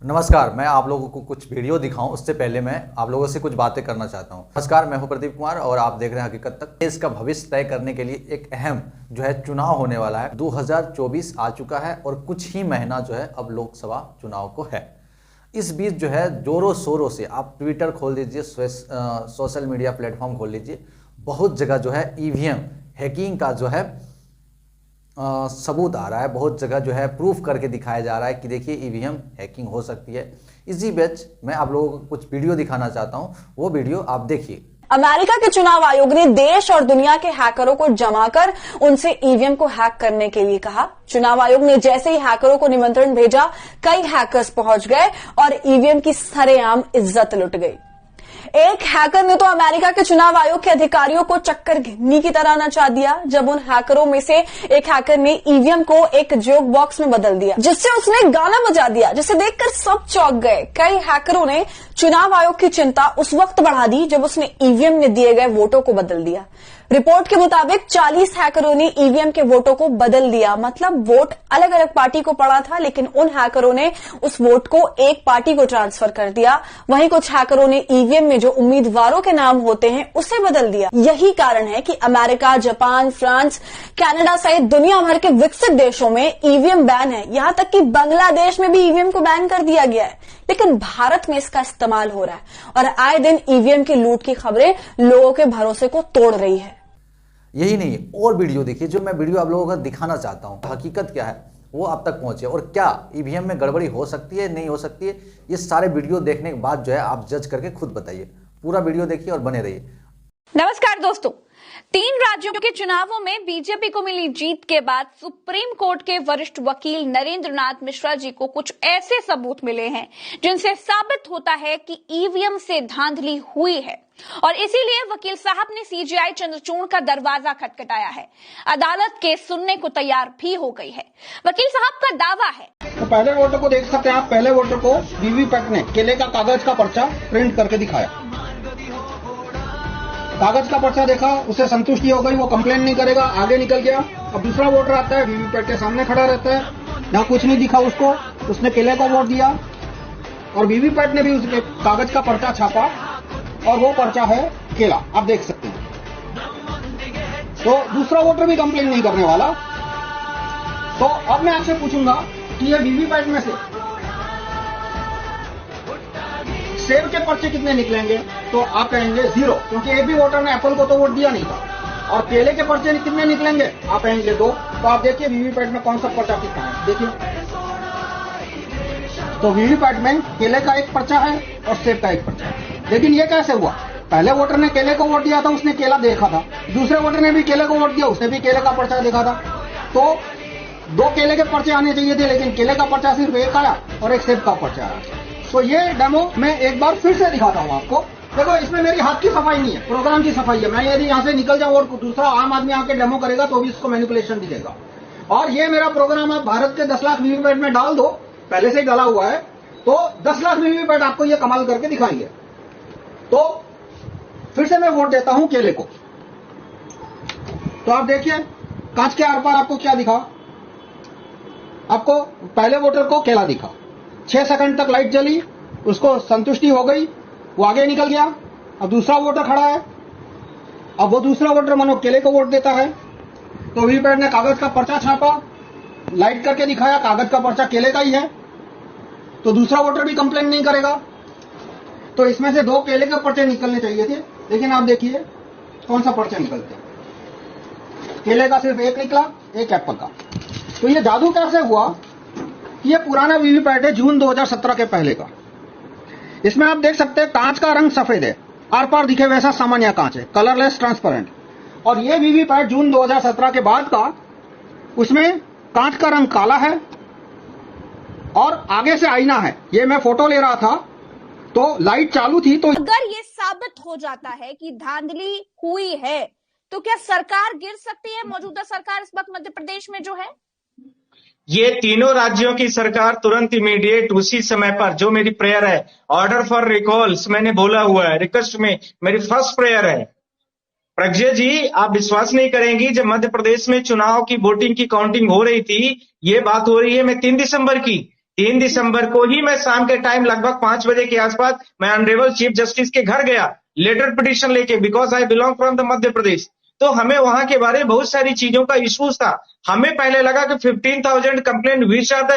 नमस्कार। मैं आप लोगों को कुछ वीडियो दिखाऊं उससे पहले मैं आप लोगों से कुछ बातें करना चाहता हूं। नमस्कार, मैं हूं प्रदीप कुमार और आप देख रहे हैं हकीकत तक। देश का भविष्य तय करने के लिए एक अहम जो है चुनाव होने वाला है। 2024 आ चुका है और कुछ ही महीना जो है अब लोकसभा चुनाव को है। इस बीच जो है जोरों शोरों से आप ट्विटर खोल दीजिए, सोशल मीडिया प्लेटफॉर्म खोल लीजिए, बहुत जगह जो है ईवीएम हैकिंग का जो है सबूत आ रहा है। बहुत जगह जो है प्रूफ करके दिखाया जा रहा है कि देखिए ईवीएम हैकिंग हो सकती है। इसी बीच मैं आप लोगों को कुछ वीडियो दिखाना चाहता हूं, वो वीडियो आप देखिए। अमेरिका के चुनाव आयोग ने देश और दुनिया के हैकरों को जमाकर उनसे ईवीएम को हैक करने के लिए कहा। चुनाव आयोग ने जैसे ही हैकरों को निमंत्रण भेजा, कई हैकर्स पहुंच गए और ईवीएम की सरेआम इज्जत लुट गई। एक हैकर ने तो अमेरिका के चुनाव आयोग के अधिकारियों को चक्कर घिन्नी की तरह नचा दिया, जब उन हैकरों में से एक हैकर ने ईवीएम को एक जोक बॉक्स में बदल दिया, जिससे उसने गाना बजा दिया, जिसे देखकर सब चौंक गए। कई हैकरों ने चुनाव आयोग की चिंता उस वक्त बढ़ा दी जब उसने ईवीएम में दिए गए वोटों को बदल दिया। रिपोर्ट के मुताबिक 40 हैकरों ने ईवीएम के वोटों को बदल दिया। मतलब वोट अलग अलग पार्टी को पड़ा था, लेकिन उन हैकरों ने उस वोट को एक पार्टी को ट्रांसफर कर दिया। वहीं कुछ हैकरों ने ईवीएम में जो उम्मीदवारों के नाम होते हैं उसे बदल दिया। यही कारण है कि अमेरिका, जापान, फ्रांस, कनाडा सहित दुनिया भर के विकसित देशों में ईवीएम बैन है। यहां तक कि बांग्लादेश में भी ईवीएम को बैन कर दिया गया है, लेकिन भारत में इसका इस्तेमाल हो रहा है और आए दिन ईवीएम की लूट की खबरें लोगों के भरोसे को तोड़ रही है। यही नहीं, और वीडियो देखिए। जो मैं वीडियो आप लोगों को दिखाना चाहता हूं, हकीकत क्या है वो आप तक पहुंचे और क्या ईवीएम में गड़बड़ी हो सकती है, नहीं हो सकती है, ये सारे वीडियो देखने के बाद जो है आप जज करके खुद बताइए। पूरा वीडियो देखिए और बने रहिए। नमस्कार दोस्तों, 3 राज्यों के चुनावों में बीजेपी को मिली जीत के बाद सुप्रीम कोर्ट के वरिष्ठ वकील नरेंद्र नाथ मिश्रा जी को कुछ ऐसे सबूत मिले हैं जिनसे साबित होता है कि ईवीएम से धांधली हुई है और इसीलिए वकील साहब ने सीजेआई चंद्रचूड़ का दरवाजा खटखटाया है। अदालत केस सुनने को तैयार भी हो गई है। वकील साहब का दावा है, तो पहले वोटर को देख सकते हैं आप। पहले वोटर को वीवीपैट ने केले का कागज का पर्चा प्रिंट करके दिखाया। कागज का पर्चा देखा, उसे संतुष्टि हो गई, वो कंप्लेन नहीं करेगा, आगे निकल गया। अब दूसरा वोटर आता है, वीवीपैट के सामने खड़ा रहता है, यहाँ कुछ नहीं दिखा उसको, उसने केले को वोट दिया और वीवीपैट ने भी उसके कागज का पर्चा छापा और वो पर्चा है केला, आप देख सकते हैं। तो दूसरा वोटर भी कंप्लेन नहीं करने वाला। तो अब मैं आपसे पूछूंगा कि ये वीवीपैट में से सेब के पर्चे कितने निकलेंगे, तो आप कहेंगे 0, क्योंकि एक भी वोटर ने एप्पल को तो वोट दिया नहीं था। और केले के पर्चे कितने निकलेंगे, आप कहेंगे 2। तो आप देखिए वीवीपैट में कौन सा पर्चा कितना है, देखिए। तो वीवीपैट में केले का एक पर्चा है और सेब का एक पर्चा है। लेकिन ये कैसे हुआ? पहले वोटर ने केले को वोट दिया था, उसने केला देखा था। दूसरे वोटर ने भी केले को वोट दिया, उसने भी केले का पर्चा देखा था। तो 2 केले के पर्चे आने चाहिए थे, लेकिन केले का पर्चा सिर्फ एक आया और एक सेब का पर्चा आया। तो ये डेमो मैं एक बार फिर से दिखाता हूँ आपको। देखो, इसमें मेरी हाथ की सफाई नहीं है, प्रोग्राम की सफाई है। मैं यदि यहाँ से निकल जाऊँ और दूसरा आम आदमी आके डेमो करेगा तो भी इसको मैनिपुलेशन दिखेगा। और ये मेरा प्रोग्राम आप भारत के 10 लाख वीवीपैट में डाल दो, पहले से ही डाला हुआ है, तो 10 लाख वीवीपैट आपको ये कमाल करके दिखाएंगे। तो फिर से मैं वोट देता हूं केले को। तो आप देखिए कांच के आर पार आपको क्या दिखा। आपको पहले वोटर को केला दिखा, 6 सेकंड तक लाइट जली, उसको संतुष्टि हो गई, वो आगे निकल गया। अब दूसरा वोटर खड़ा है, अब वो दूसरा वोटर मानो केले को वोट देता है। तो वीवीपैट ने कागज का पर्चा छापा, लाइट करके दिखाया, कागज का पर्चा केले का ही है। तो दूसरा वोटर भी कंप्लेन नहीं करेगा। तो इसमें से 2 केले के पर्चे निकलने चाहिए थे, लेकिन आप देखिए कौन सा पर्चा निकलते हैं। केले का सिर्फ एक निकला, एक एप्पल का। तो ये जादू कैसे हुआ? ये पुराना वीवीपैट है, जून 2017 के पहले का। इसमें आप देख सकते हैं कांच का रंग सफेद है, आर पार दिखे वैसा सामान्य कांच है, कलरलेस ट्रांसपेरेंट। और ये वीवीपैट जून 2017 के बाद का, उसमें कांच का रंग काला है और आगे से आईना है। ये मैं फोटो ले रहा था तो लाइट चालू थी। तो अगर ये साबित हो जाता है कि धांधली हुई है तो क्या सरकार गिर सकती है? मौजूदा सरकार इस वक्त मध्य प्रदेश में जो है, ये तीनों राज्यों की सरकार तुरंत इमीडिएट उसी समय पर, जो मेरी प्रेयर है, ऑर्डर फॉर रिकॉल्स मैंने बोला हुआ है, रिक्वेस्ट में मेरी फर्स्ट प्रेयर है। प्रज्ञा जी, आप विश्वास नहीं करेंगी, जब मध्य प्रदेश में चुनाव की वोटिंग की काउंटिंग हो रही थी, ये बात हो रही है मैं 3 दिसंबर की, 3 दिसंबर को ही मैं शाम के टाइम लगभग 5 बजे के आसपास मैं ऑनरेबल चीफ जस्टिस के घर गया लेटर पिटिशन लेके, because I belong from the Madhya Pradesh. तो हमें वहां के बारे में बहुत सारी चीजों का इश्यूज था। हमें पहले लगा कि 15,000 complaint which are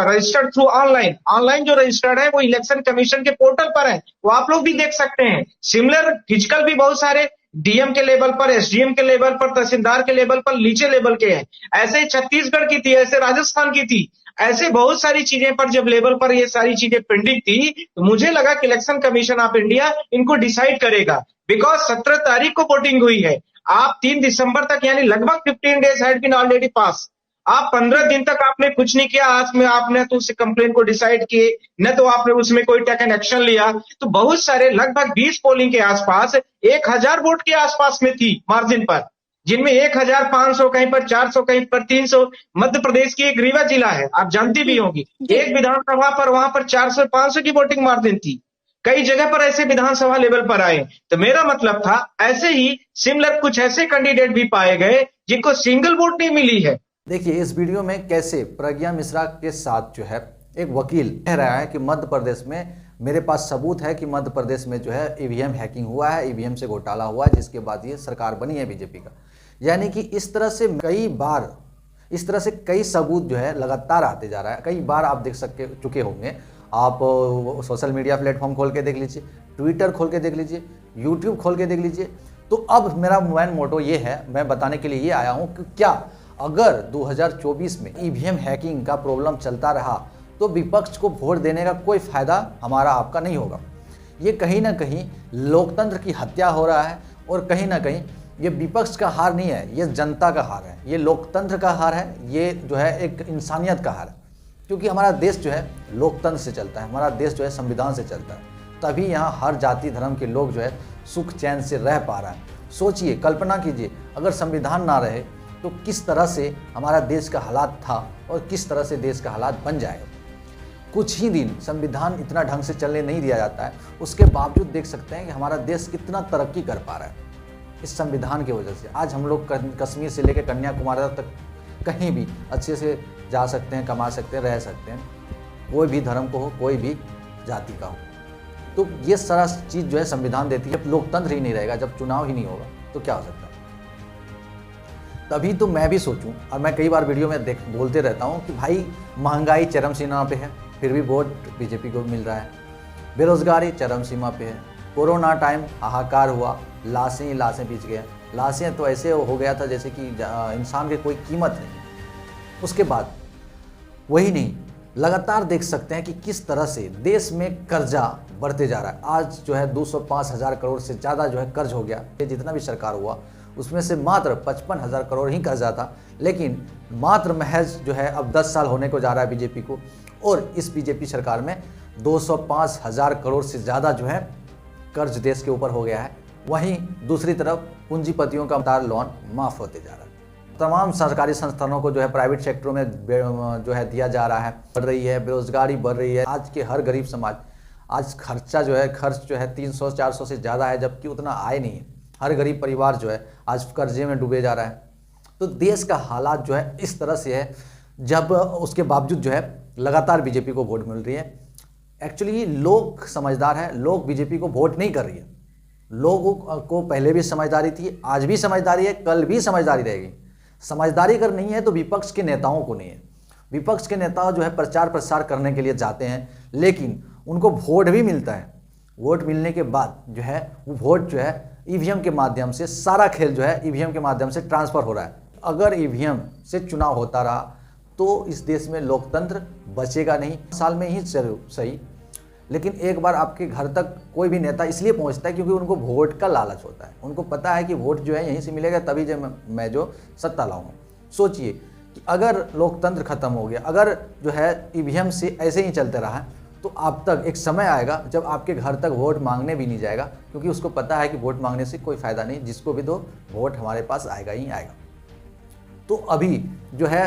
registered through online जो रजिस्टर्ड है वो इलेक्शन कमीशन के पोर्टल पर है, वो आप लोग भी देख सकते हैं। सिमिलर फिजिकल भी बहुत सारे डीएम के लेवल पर, एसडीएम के लेवल पर, तहसीलदार के लेवल पर, नीचे लेवल के हैं। ऐसे छत्तीसगढ़ की थी, ऐसे राजस्थान की थी, ऐसे बहुत सारी चीजें पर जब लेवल पर ये सारी चीजें पेंडिंग थी तो मुझे लगा कि इलेक्शन कमीशन ऑफ इंडिया इनको डिसाइड करेगा, बिकॉज 17 तारीख को वोटिंग हुई है। आप 3 दिसंबर तक यानी लगभग 15 days had been already pass. आप 15 दिन तक आपने कुछ नहीं किया। आज में आपने तो उस कंप्लेन को डिसाइड किए, न तो आपने उसमें कोई टेकन एक्शन लिया। तो बहुत सारे लगभग 20 पोलिंग के आसपास 1000 वोट के आसपास में थी मार्जिन पर, जिनमें 1500 कहीं पर 400 कहीं पर 300। मध्य प्रदेश की एक रीवा जिला है, आप जानती भी होंगी, एक विधानसभा पर वहां पर 400-500 की वोटिंग मार्जिन थी। कई जगह पर ऐसे विधानसभा लेवल पर आए। तो मेरा मतलब था ऐसे ही सिमिलर कुछ ऐसे कैंडिडेट भी पाए गए जिनको सिंगल वोट नहीं मिली है। देखिए इस वीडियो में कैसे प्रज्ञा मिश्रा के साथ जो है एक वकील कह रहा है कि मध्य प्रदेश में मेरे पास सबूत है कि मध्य प्रदेश में जो है ईवीएम हैकिंग हुआ है, ईवीएम से घोटाला हुआ है, जिसके बाद ये सरकार बनी है बीजेपी का। यानी कि इस तरह से कई बार इस तरह से कई सबूत जो है लगातार आते जा रहा है। कई बार आप देख चुके होंगे, आप सोशल मीडिया प्लेटफॉर्म खोल के देख लीजिए, ट्विटर खोल के देख लीजिए, यूट्यूब खोल के देख लीजिए। तो अब मेरा मेन मोटो ये है, मैं बताने के लिए ये आया हूँ कि क्या अगर 2024 में ईवीएम हैकिंग का प्रॉब्लम चलता रहा तो विपक्ष को वोट देने का कोई फायदा हमारा आपका नहीं होगा। ये कहीं ना कहीं लोकतंत्र की हत्या हो रहा है और कहीं ना कहीं ये विपक्ष का हार नहीं है, ये जनता का हार है, ये लोकतंत्र का हार है, ये जो है एक इंसानियत का हार है। क्योंकि हमारा देश जो है लोकतंत्र से चलता है, हमारा देश जो है संविधान से चलता है, तभी यहाँ हर जाति धर्म के लोग जो है सुख चैन से रह पा रहा है। सोचिए, कल्पना कीजिए अगर संविधान ना रहे तो किस तरह से हमारा देश का हालात था और किस तरह से देश का हालात बन जाएगा। कुछ ही दिन संविधान इतना ढंग से चलने नहीं दिया जाता है, उसके बावजूद देख सकते हैं कि हमारा देश कितना तरक्की कर पा रहा है इस संविधान की वजह से। आज हम लोग कश्मीर से लेकर कन्याकुमारी तक कहीं भी अच्छे से जा सकते हैं, कमा सकते हैं, रह सकते हैं, कोई भी धर्म को हो, कोई भी जाति का हो। तो ये सारा चीज़ जो है संविधान देती है। जब लोकतंत्र ही नहीं रहेगा, जब चुनाव ही नहीं होगा तो क्या हो सकता है। तभी तो मैं भी सोचूं, और मैं कई बार वीडियो में बोलते रहता हूं कि भाई महंगाई चरम सीमा पे है, फिर भी वोट बीजेपी को मिल रहा है। बेरोजगारी चरम सीमा पे है। कोरोना टाइम हाहाकार हुआ, लाशें ही लाशें बिछ गए। लाशें तो ऐसे हो गया था जैसे कि इंसान की कोई कीमत नहीं। उसके बाद वही नहीं, लगातार देख सकते हैं कि किस तरह से देश में कर्जा बढ़ते जा रहा है। आज जो है 205,000 करोड़ से ज़्यादा जो है कर्ज हो गया। ये जितना भी सरकार हुआ उसमें से मात्र 55,000 करोड़ ही कर्जा था, लेकिन मात्र महज जो है अब 10 साल होने को जा रहा है बीजेपी को, और इस बीजेपी सरकार में 205,000 करोड़ से ज़्यादा जो है कर्ज देश के ऊपर हो गया है। वहीं दूसरी तरफ पूंजीपतियों का लगातार लोन माफ़ होते जा रहा है। तमाम सरकारी संस्थानों को जो है प्राइवेट सेक्टरों में जो है दिया जा रहा है, बढ़ रही है, बेरोजगारी बढ़ रही है। आज के हर गरीब समाज, आज खर्च जो है 300-400 से ज़्यादा है, जबकि उतना आय नहीं है। हर गरीब परिवार जो है आज कर्जे में डूबे जा रहा है। तो देश का हालात जो है इस तरह से है, जब उसके बावजूद जो है लगातार बीजेपी को वोट मिल रही है। एक्चुअली लोग समझदार हैं, लोग बीजेपी को वोट नहीं कर रही है। लोगों को पहले भी समझदारी थी, आज भी समझदारी है, कल भी समझदारी रहेगी। समझदारी अगर नहीं है तो विपक्ष के नेताओं को नहीं है। विपक्ष के नेता जो है प्रचार प्रसार करने के लिए जाते हैं, लेकिन उनको वोट भी मिलता है। वोट मिलने के बाद जो है वो वोट जो है ईवीएम के माध्यम से, सारा खेल जो है ईवीएम के माध्यम से ट्रांसफ़र हो रहा है। अगर ईवीएम से चुनाव होता रहा तो इस देश में लोकतंत्र बचेगा नहीं। साल में ही सही, लेकिन एक बार आपके घर तक कोई भी नेता इसलिए पहुंचता है क्योंकि उनको वोट का लालच होता है। उनको पता है कि वोट जो है यहीं से मिलेगा, तभी जो मैं जो सत्ता लाऊंगा। सोचिए कि अगर लोकतंत्र खत्म हो गया, अगर जो है ईवीएम से ऐसे ही चलते रहा तो आप तक एक समय आएगा जब आपके घर तक वोट मांगने भी नहीं जाएगा, क्योंकि उसको पता है कि वोट मांगने से कोई फ़ायदा नहीं, जिसको भी दो वोट हमारे पास आएगा ही आएगा। तो अभी जो है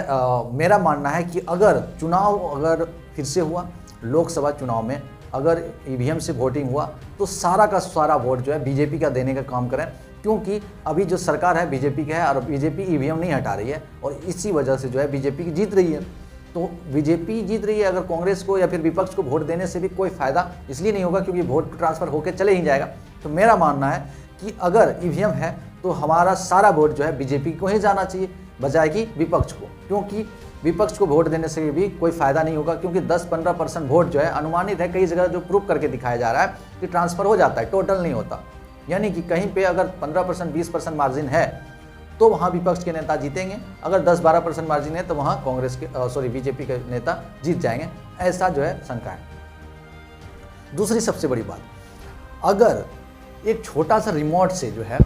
मेरा मानना है कि अगर चुनाव अगर फिर से हुआ, लोकसभा चुनाव में अगर ईवीएम से वोटिंग हुआ तो सारा का सारा वोट जो है बीजेपी का देने का काम करें, क्योंकि अभी जो सरकार है बीजेपी की है और बीजेपी ईवीएम नहीं हटा रही है और इसी वजह से जो है बीजेपी की जीत रही है। तो बीजेपी जीत रही है, अगर कांग्रेस को या फिर विपक्ष को वोट देने से भी कोई फायदा इसलिए नहीं होगा क्योंकि वोट ट्रांसफर होकर चले ही जाएगा। तो मेरा मानना है कि अगर ईवीएम है तो हमारा सारा वोट जो है बीजेपी को ही जाना चाहिए बजाय कि विपक्ष को, क्योंकि विपक्ष को वोट देने से भी कोई फायदा नहीं होगा क्योंकि 10-15% वोट जो है अनुमानित है, कई जगह जो प्रूव करके दिखाया जा रहा है कि ट्रांसफर हो जाता है, टोटल नहीं होता। यानी कि कहीं पे अगर 15% 20% मार्जिन है तो वहाँ विपक्ष के नेता जीतेंगे, अगर 10-12% मार्जिन है तो वहाँ कांग्रेस के बीजेपी के नेता जीत जाएंगे, ऐसा जो है शंका है। दूसरी सबसे बड़ी बात, अगर एक छोटा सा रिमोट से जो है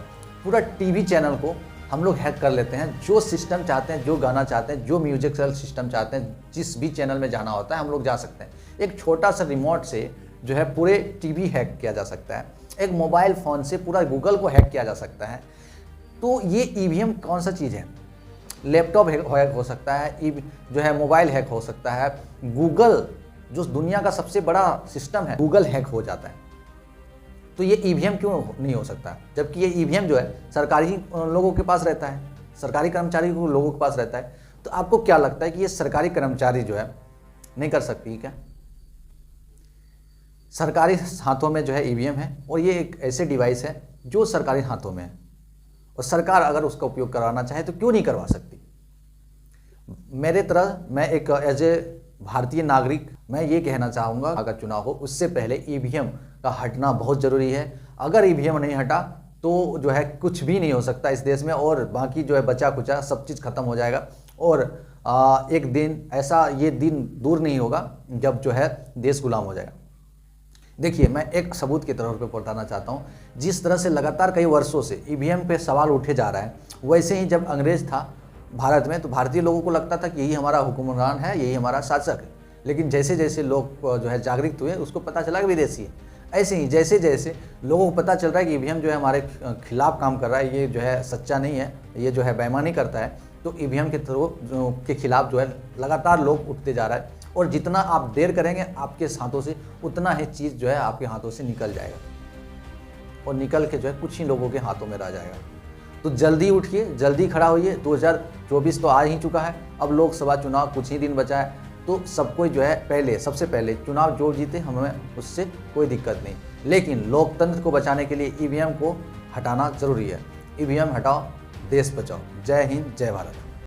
पूरा टीवी चैनल को हम लोग हैक कर लेते हैं, जो सिस्टम चाहते हैं, जो गाना चाहते हैं, जो म्यूजिकल सिस्टम चाहते हैं, जिस भी चैनल में जाना होता है हम लोग जा सकते हैं। एक छोटा सा रिमोट से जो है पूरे टीवी हैक किया जा सकता है, एक मोबाइल फ़ोन से पूरा गूगल को हैक किया जा सकता है। तो ये ईवीएम कौन सा चीज़ है? लैपटॉप हैक हो सकता है, जो है मोबाइल हैक हो सकता है, गूगल जो दुनिया का सबसे बड़ा सिस्टम है गूगल हैक हो जाता है। तो ये ईवीएम क्यों नहीं हो सकता? जबकि ये ईवीएम जो है सरकारी लोगों के पास रहता है, सरकारी कर्मचारी को लोगों के पास रहता है। तो आपको क्या लगता है कि ये सरकारी कर्मचारी जो है नहीं कर सकती क्या? सरकारी हाथों में जो है ईवीएम है और ये एक ऐसे डिवाइस है जो सरकारी हाथों में है और सरकार अगर उसका उपयोग करवाना चाहे तो क्यों नहीं करवा सकती? मेरे तरह मैं एक एज ए भारतीय नागरिक मैं ये कहना चाहूँगा, अगर चुनाव हो उससे पहले ईवीएम का हटना बहुत ज़रूरी है। अगर ईवीएम नहीं हटा तो जो है कुछ भी नहीं हो सकता इस देश में और बाकी जो है बचा कुचा सब चीज़ खत्म हो जाएगा। और एक दिन ऐसा ये दिन दूर नहीं होगा जब जो है देश गुलाम हो जाएगा। देखिए, मैं एक सबूत के तौर पे बताना चाहता हूँ, जिस तरह से लगातार कई वर्षों से ईवीएम पे सवाल उठे जा रहा है, वैसे ही जब अंग्रेज था भारत में तो भारतीय लोगों को लगता था कि यही हमारा हुक्मरान है, यही हमारा शासक है। लेकिन जैसे जैसे लोग जो है जागृत हुए उसको पता चला कि विदेशी है। ऐसे ही जैसे जैसे लोगों को पता चल रहा है कि ईवीएम जो है हमारे खिलाफ काम कर रहा है, ये जो है सच्चा नहीं है, ये जो है बेईमानी करता है, तो ईवीएम के थ्रू के खिलाफ जो है लगातार लोग उठते जा रहा है। और जितना आप देर करेंगे आपके हाथों से उतना ही चीज़ जो है आपके हाथों से निकल जाएगा और निकल के जो है कुछ ही लोगों के हाथों में रह जाएगा। तो जल्दी उठिए, जल्दी खड़ा होइए। 2024 तो आ ही चुका है, अब लोकसभा चुनाव कुछ ही दिन बचा है। तो सबको जो है सबसे पहले चुनाव जो जीते हमें उससे कोई दिक्कत नहीं, लेकिन लोकतंत्र को बचाने के लिए ईवीएम को हटाना ज़रूरी है। ईवीएम हटाओ, देश बचाओ। जय हिंद, जय भारत।